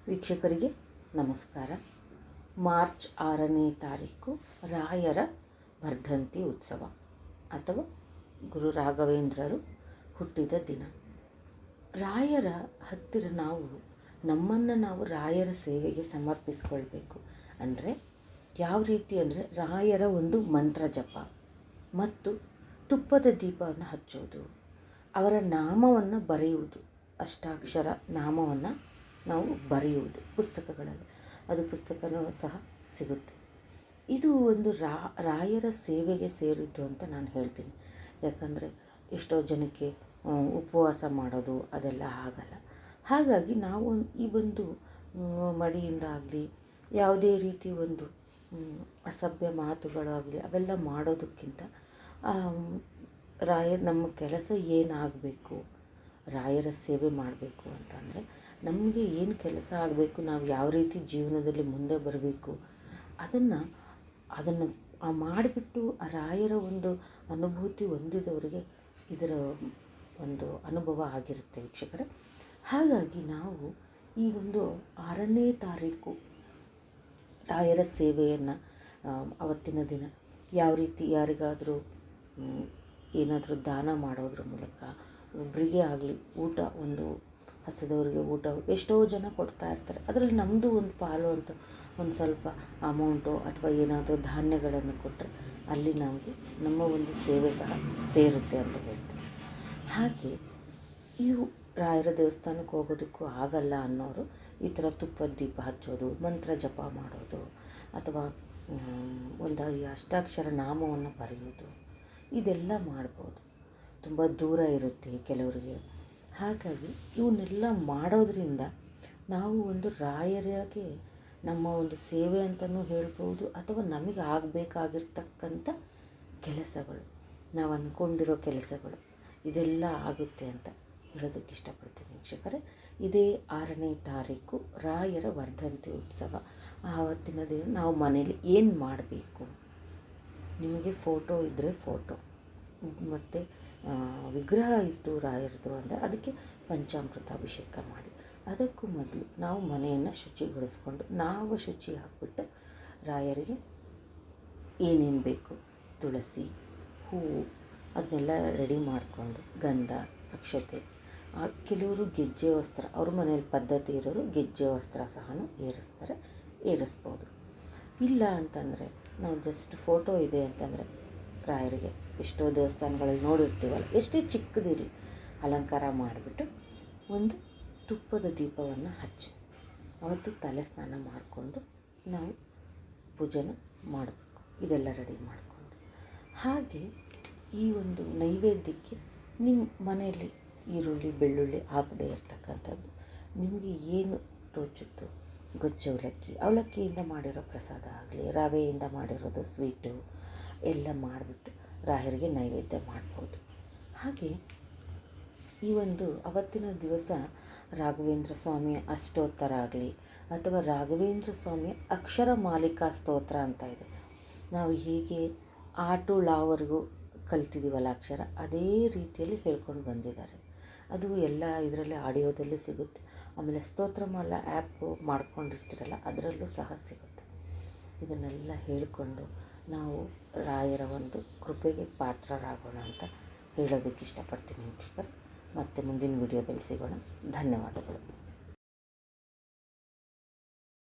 ವೀಕ್ಷಕರಿಗೆ ನಮಸ್ಕಾರ. ಮಾರ್ಚ್ 6ನೇ ತಾರೀಕು ರಾಯರ ವರ್ಧಂತಿ ಉತ್ಸವ ಅಥವಾ ಗುರು ರಾಘವೇಂದ್ರರು ಹುಟ್ಟಿದ ದಿನ. ರಾಯರ ಹತ್ತಿರ ನಮ್ಮನ್ನು ನಾವು ರಾಯರ ಸೇವೆಗೆ ಸಮರ್ಪಿಸಿಕೊಳ್ಬೇಕು. ಅಂದರೆ ಯಾವ ರೀತಿ ಅಂದರೆ ರಾಯರ ಒಂದು ಮಂತ್ರ ಜಪ ಮತ್ತು ತುಪ್ಪದ ದೀಪವನ್ನು ಹಚ್ಚುವುದು, ಅವರ ನಾಮವನ್ನು ಬರೆಯುವುದು, ಅಷ್ಟಾಕ್ಷರ ನಾಮವನ್ನು ನಾವು ಬರೆಯುವುದು ಪುಸ್ತಕಗಳಲ್ಲಿ, ಅದು ಪುಸ್ತಕನೂ ಸಹ ಸಿಗುತ್ತೆ. ಇದು ಒಂದು ರಾಯರ ಸೇವೆಗೆ ಸೇರಿದ್ದು ಅಂತ ನಾನು ಹೇಳ್ತೀನಿ. ಯಾಕಂದರೆ ಎಷ್ಟೋ ಜನಕ್ಕೆ ಉಪವಾಸ ಮಾಡೋದು ಅದೆಲ್ಲ ಆಗಲ್ಲ. ಹಾಗಾಗಿ ನಾವು ಈ ಒಂದು ಮಡಿಯಿಂದ ಆಗಲಿ ಯಾವುದೇ ರೀತಿ ಒಂದು ಅಸಭ್ಯ ಮಾತುಗಳಾಗಲಿ ಅವೆಲ್ಲ ಮಾಡೋದಕ್ಕಿಂತ ನಮ್ಮ ಕೆಲಸ ಏನಾಗಬೇಕು, ರಾಯರ ಸೇವೆ ಮಾಡಬೇಕು ಅಂತಂದರೆ ನಮಗೆ ಏನು ಕೆಲಸ ಆಗಬೇಕು, ನಾವು ಯಾವ ರೀತಿ ಜೀವನದಲ್ಲಿ ಮುಂದೆ ಬರಬೇಕು, ಅದನ್ನು ಮಾಡಿಬಿಟ್ಟು ಆ ರಾಯರ ಒಂದು ಅನುಭೂತಿ ಹೊಂದಿದವರಿಗೆ ಇದರ ಒಂದು ಅನುಭವ ಆಗಿರುತ್ತೆ ವೀಕ್ಷಕರೇ. ಹಾಗಾಗಿ ನಾವು ಈ ಒಂದು 6ನೇ ತಾರೀಕು ರಾಯರ ಸೇವೆಯನ್ನು ಅವತ್ತಿನ ದಿನ ಯಾವ ರೀತಿ ಯಾರಿಗಾದರೂ ಏನಾದರೂ ದಾನ ಮಾಡೋದ್ರ ಮೂಲಕ, ಒಬ್ಬರಿಗೆ ಆಗಲಿ ಊಟ, ಒಂದು ಹಸಿದವರಿಗೆ ಊಟ ಎಷ್ಟೋ ಜನ ಕೊಡ್ತಾ ಇರ್ತಾರೆ. ಅದರಲ್ಲಿ ನಮ್ಮದು ಒಂದು ಪಾಲು ಅಂತ ಒಂದು ಸ್ವಲ್ಪ ಅಮೌಂಟು ಅಥವಾ ಏನಾದರೂ ಧಾನ್ಯಗಳನ್ನು ಕೊಟ್ಟರೆ ಅಲ್ಲಿ ನಮ್ಮ ಒಂದು ಸೇವೆ ಸಹ ಸೇರುತ್ತೆ ಅಂತ ಹೇಳ್ತಾರೆ. ಹಾಗೆ ಇವು ರಾಯರ ದೇವಸ್ಥಾನಕ್ಕೆ ಹೋಗೋದಕ್ಕೂ ಆಗಲ್ಲ ಅನ್ನೋರು ಈ ಥರ ತುಪ್ಪದ ದೀಪ ಹಚ್ಚೋದು, ಮಂತ್ರ ಜಪ ಮಾಡೋದು ಅಥವಾ ಒಂದು ಅಷ್ಟಾಕ್ಷರ ನಾಮವನ್ನು ಬರೆಯೋದು ಇದೆಲ್ಲ ಮಾಡ್ಬೋದು. ತುಂಬ ದೂರ ಇರುತ್ತೆ ಕೆಲವರಿಗೆ. ಹಾಗಾಗಿ ಇವನ್ನೆಲ್ಲ ಮಾಡೋದರಿಂದ ನಾವು ಒಂದು ರಾಯರಿಗೆ ನಮ್ಮ ಒಂದು ಸೇವೆ ಅಂತಲೂ ಹೇಳ್ಬೋದು, ಅಥವಾ ನಮಗೆ ಆಗಬೇಕಾಗಿರ್ತಕ್ಕಂಥ ಕೆಲಸಗಳು, ನಾವು ಅಂದ್ಕೊಂಡಿರೋ ಕೆಲಸಗಳು ಇದೆಲ್ಲ ಆಗುತ್ತೆ ಅಂತ ಹೇಳೋದಕ್ಕೆ ಇಷ್ಟಪಡ್ತೀನಿ ವೀಕ್ಷಕರೇ. ಇದೇ 6ನೇ ತಾರೀಕು ರಾಯರ ವರ್ಧಂತಿ ಉತ್ಸವ. ಆವತ್ತಿನ ದಿನ ನಾವು ಮನೇಲಿ ಏನು ಮಾಡಬೇಕು, ನಿಮಗೆ ಫೋಟೋ ಇದ್ದರೆ ಫೋಟೋ ಮತ್ತು ವಿಗ್ರಹ ಇತ್ತು ರಾಯರದು ಅಂದರೆ ಅದಕ್ಕೆ ಪಂಚಾಮೃತ ಅಭಿಷೇಕ ಮಾಡಿ, ಅದಕ್ಕೂ ಮೊದಲು ನಾವು ಮನೆಯನ್ನು ಶುಚಿಗೊಳಿಸ್ಕೊಂಡು ನಾವು ಶುಚಿ ಹಾಕ್ಬಿಟ್ಟು ರಾಯರಿಗೆ ಏನೇನು ಬೇಕು, ತುಳಸಿ, ಹೂವು ಅದನ್ನೆಲ್ಲ ರೆಡಿ ಮಾಡಿಕೊಂಡು, ಗಂಧ, ಅಕ್ಷತೆ, ಕೆಲವರು ಗೆಜ್ಜೆ ವಸ್ತ್ರ, ಅವ್ರ ಮನೇಲಿ ಪದ್ಧತಿ ಇರೋರು ಗೆಜ್ಜೆ ವಸ್ತ್ರ ಸಹ ಏರಿಸ್ಬೋದು. ಇಲ್ಲ ಅಂತಂದರೆ ನಾವು ಜಸ್ಟ್ ಫೋಟೋ ಇದೆ ಅಂತಂದರೆ ರಾಯರಿಗೆ ಎಷ್ಟೋ ದೇವಸ್ಥಾನಗಳಲ್ಲಿ ನೋಡಿರ್ತೀವಲ್ಲ, ಎಷ್ಟೇ ಚಿಕ್ಕದಿರಲಿ ಅಲಂಕಾರ ಮಾಡಿಬಿಟ್ಟು ಒಂದು ತುಪ್ಪದ ದೀಪವನ್ನು ಹಚ್ಚಿ ಅವತ್ತು ತಲೆ ಸ್ನಾನ ಮಾಡಿಕೊಂಡು ನಾವು ಪೂಜೆನ ಮಾಡಬೇಕು. ಇದೆಲ್ಲ ರೆಡಿ ಮಾಡಿಕೊಂಡು, ಹಾಗೆ ಈ ಒಂದು ನೈವೇದ್ಯಕ್ಕೆ ನಿಮ್ಮ ಮನೆಯಲ್ಲಿ ಈರುಳ್ಳಿ ಬೆಳ್ಳುಳ್ಳಿ ಹಾಕದೇ ಇರ್ತಕ್ಕಂಥದ್ದು ನಿಮಗೆ ಏನು ತೋಚುತ್ತೋ, ಗೊಜ್ಜು ಅವಲಕ್ಕಿಯಿಂದ ಮಾಡಿರೋ ಪ್ರಸಾದ ಆಗಲಿ, ರವೆಯಿಂದ ಮಾಡಿರೋದು ಸ್ವೀಟು ಎಲ್ಲ ಮಾಡಿಬಿಟ್ಟು ರಾಯರಿಗೆ ನೈವೇದ್ಯ ಮಾಡ್ಬೋದು. ಹಾಗೆ ಈ ಒಂದು ಅವತ್ತಿನ ದಿವಸ ರಾಘವೇಂದ್ರ ಸ್ವಾಮಿಯ ಅಷ್ಟೋತ್ತರ ಆಗಲಿ ಅಥವಾ ರಾಘವೇಂದ್ರ ಸ್ವಾಮಿಯ ಅಕ್ಷರ ಮಾಲಿಕಾ ಸ್ತೋತ್ರ ಅಂತ ಇದೆ. ನಾವು ಹೀಗೆ ಆ ಟು ಲಾವರೆಗೂ ಕಲ್ತಿದ್ದೀವಲ್ಲ ಅಕ್ಷರ, ಅದೇ ರೀತಿಯಲ್ಲಿ ಹೇಳ್ಕೊಂಡು ಬಂದಿದ್ದಾರೆ. ಅದು ಎಲ್ಲ ಇದರಲ್ಲಿ ಆಡಿಯೋದಲ್ಲೂ ಸಿಗುತ್ತೆ. ಆಮೇಲೆ ಸ್ತೋತ್ರಮಾಲ ಆ್ಯಪ್ ಮಾಡ್ಕೊಂಡಿರ್ತೀರಲ್ಲ ಅದರಲ್ಲೂ ಸಹ ಸಿಗುತ್ತೆ. ಇದನ್ನೆಲ್ಲ ಹೇಳಿಕೊಂಡು ನಾವು ರಾಯರ ಒಂದು ಕೃಪೆಗೆ ಪಾತ್ರರಾಗೋಣ ಅಂತ ಹೇಳೋದಕ್ಕೆ ಇಷ್ಟಪಡ್ತೀನಿ ವೀಕ್ಷಕರು. ಮತ್ತೆ ಮುಂದಿನ ವಿಡಿಯೋದಲ್ಲಿ ಸಿಗೋಣ. ಧನ್ಯವಾದಗಳು.